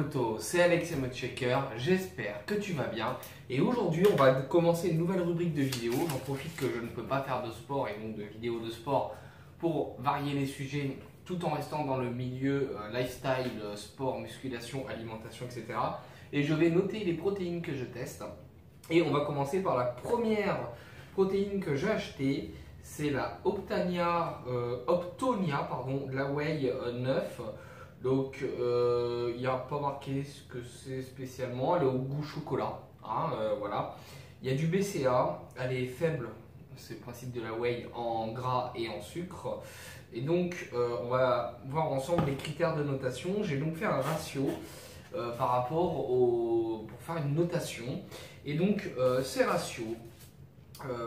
poteau, c'est Alex Checker, j'espère que tu vas bien. Et aujourd'hui, on va commencer une nouvelle rubrique de vidéos. J'en profite que je ne peux pas faire de sport et donc de vidéos de sport pour varier les sujets tout en restant dans le milieu lifestyle, sport, musculation, alimentation, etc. Et je vais noter les protéines que je teste. Et on va commencer par la première protéine que j'ai achetée. C'est la Optonia de la Whey 9. Donc, il n'y a pas marqué ce que c'est spécialement. Elle est au goût chocolat. Voilà. Il y a du BCA. Elle est faible. C'est le principe de la Whey en gras et en sucre. Et donc, on va voir ensemble les critères de notation. J'ai donc fait un ratio par rapport pour faire une notation. Et donc, ces ratios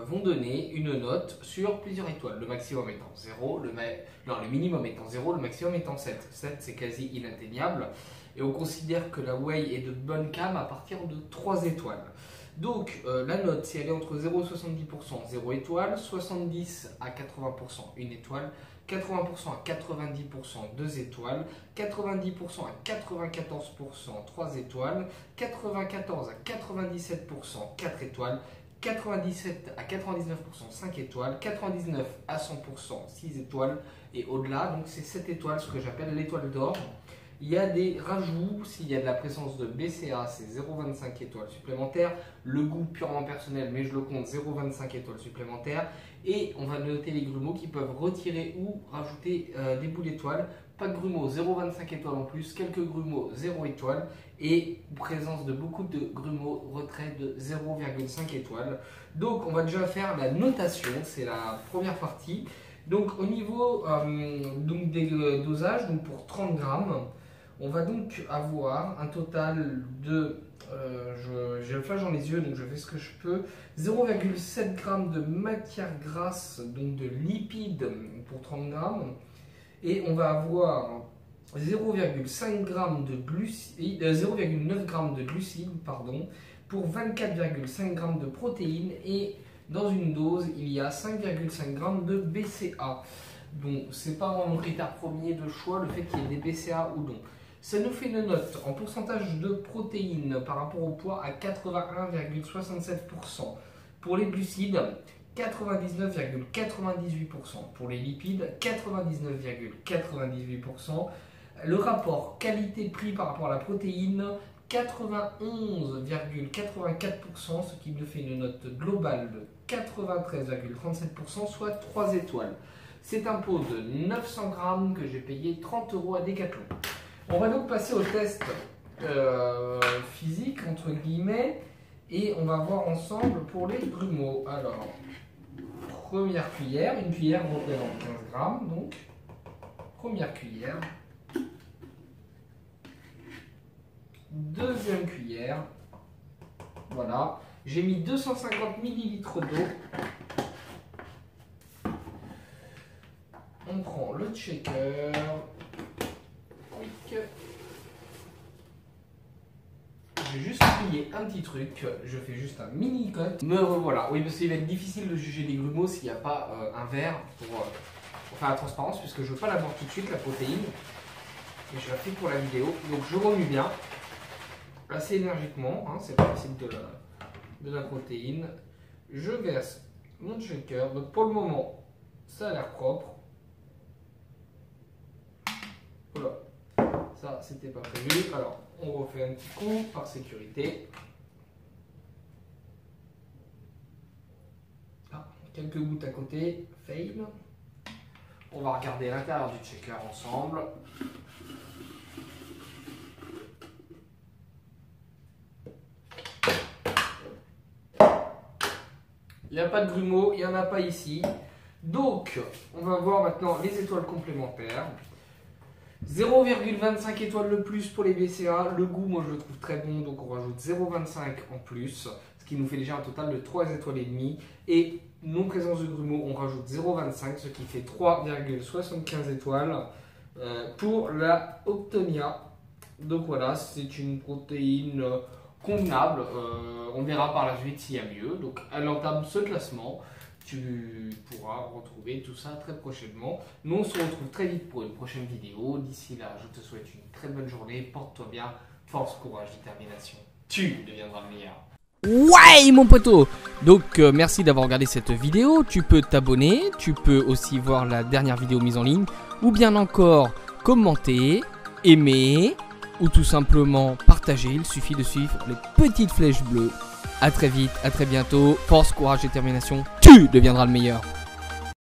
vont donner une note sur plusieurs étoiles. Le maximum étant 0, le minimum étant 0, le maximum étant 7. 7, c'est quasi inatteignable. Et on considère que la Whey est de bonne cam à partir de 3 étoiles. Donc, la note, si elle est entre 0 et 70%, 0 étoile, 70 à 80%, 1 étoile, 80% à 90%, 2 étoiles, 90% à 94%, 3 étoiles, 94 à 97%, 4 étoiles, 97 à 99%, 5 étoiles, 99 à 100%, 6 étoiles, et au-delà, donc c'est 7 étoiles, ce que j'appelle l'étoile d'or. Il y a des rajouts, s'il y a de la présence de BCA, c'est 0,25 étoiles supplémentaires. Le goût purement personnel, mais je le compte, 0,25 étoiles supplémentaires. Et on va noter les grumeaux qui peuvent retirer ou rajouter des bouts d'étoiles. Pas de grumeaux, 0,25 étoiles en plus, quelques grumeaux, 0 étoiles. Et présence de beaucoup de grumeaux, retrait de 0,5 étoiles. Donc on va déjà faire la notation, c'est la première partie. Donc au niveau des dosages, donc pour 30 grammes, on va donc avoir un total de, j'ai le flash dans les yeux donc je fais ce que je peux, 0,7 g de matière grasse, donc de lipides pour 30 grammes, et on va avoir 0,5 g de glucides, 0,9 g de glucides, pardon, pour 24,5 g de protéines, et dans une dose, il y a 5,5 g de BCA. Bon, c'est pas mon critère premier de choix, le fait qu'il y ait des BCA ou non. Ça nous fait une note en pourcentage de protéines par rapport au poids à 81,67%. Pour les glucides, 99,98%. Pour les lipides, 99,98%. Le rapport qualité-prix par rapport à la protéine, 91,84%, ce qui nous fait une note globale de 93,37%, soit 3 étoiles. C'est un pot de 900 grammes que j'ai payé 30 € à Decathlon. On va donc passer au test physique, entre guillemets, et on va voir ensemble pour les grumeaux. Alors, première cuillère, une cuillère représente 15 grammes, donc, première cuillère. Deuxième cuillère, voilà, j'ai mis 250 ml d'eau. On prend le shaker. Je vais juste oublier un petit truc, je fais juste un mini cut. Me revoilà, oui, parce qu'il va être difficile de juger les grumeaux s'il n'y a pas un verre pour faire la transparence, puisque je ne veux pas l'avoir tout de suite, la protéine. Et je la fais pour la vidéo, donc je remue bien, assez énergiquement, hein, c'est le principe de la protéine. Je verse mon shaker, donc pour le moment, ça a l'air propre. Voilà. Ça, c'était pas prévu. Alors, on refait un petit coup par sécurité. Ah, quelques gouttes à côté. Fail. On va regarder l'intérieur du shaker ensemble. Il n'y a pas de grumeaux, il n'y en a pas ici. Donc, on va voir maintenant les étoiles complémentaires. 0,25 étoiles le plus pour les BCA. Le goût, moi je le trouve très bon, donc on rajoute 0,25 en plus, ce qui nous fait déjà un total de 3 étoiles et demie. Et non présence de grumeaux, on rajoute 0,25, ce qui fait 3,75 étoiles pour la Optonia. Donc voilà, c'est une protéine convenable. On verra par la suite s'il y a mieux. Donc elle entame ce classement. Tu pourras retrouver tout ça très prochainement. Nous, on se retrouve très vite pour une prochaine vidéo. D'ici là, je te souhaite une très bonne journée. Porte-toi bien. force, courage, détermination, tu deviendras le meilleur. Ouais mon poteau. Donc merci d'avoir regardé cette vidéo. Tu peux t'abonner, tu peux aussi voir la dernière vidéo mise en ligne, ou bien encore commenter, aimer, ou tout simplement partager. Il suffit de suivre les petites flèches bleues. A très vite, à très bientôt. Force, courage, détermination, tu deviendras le meilleur.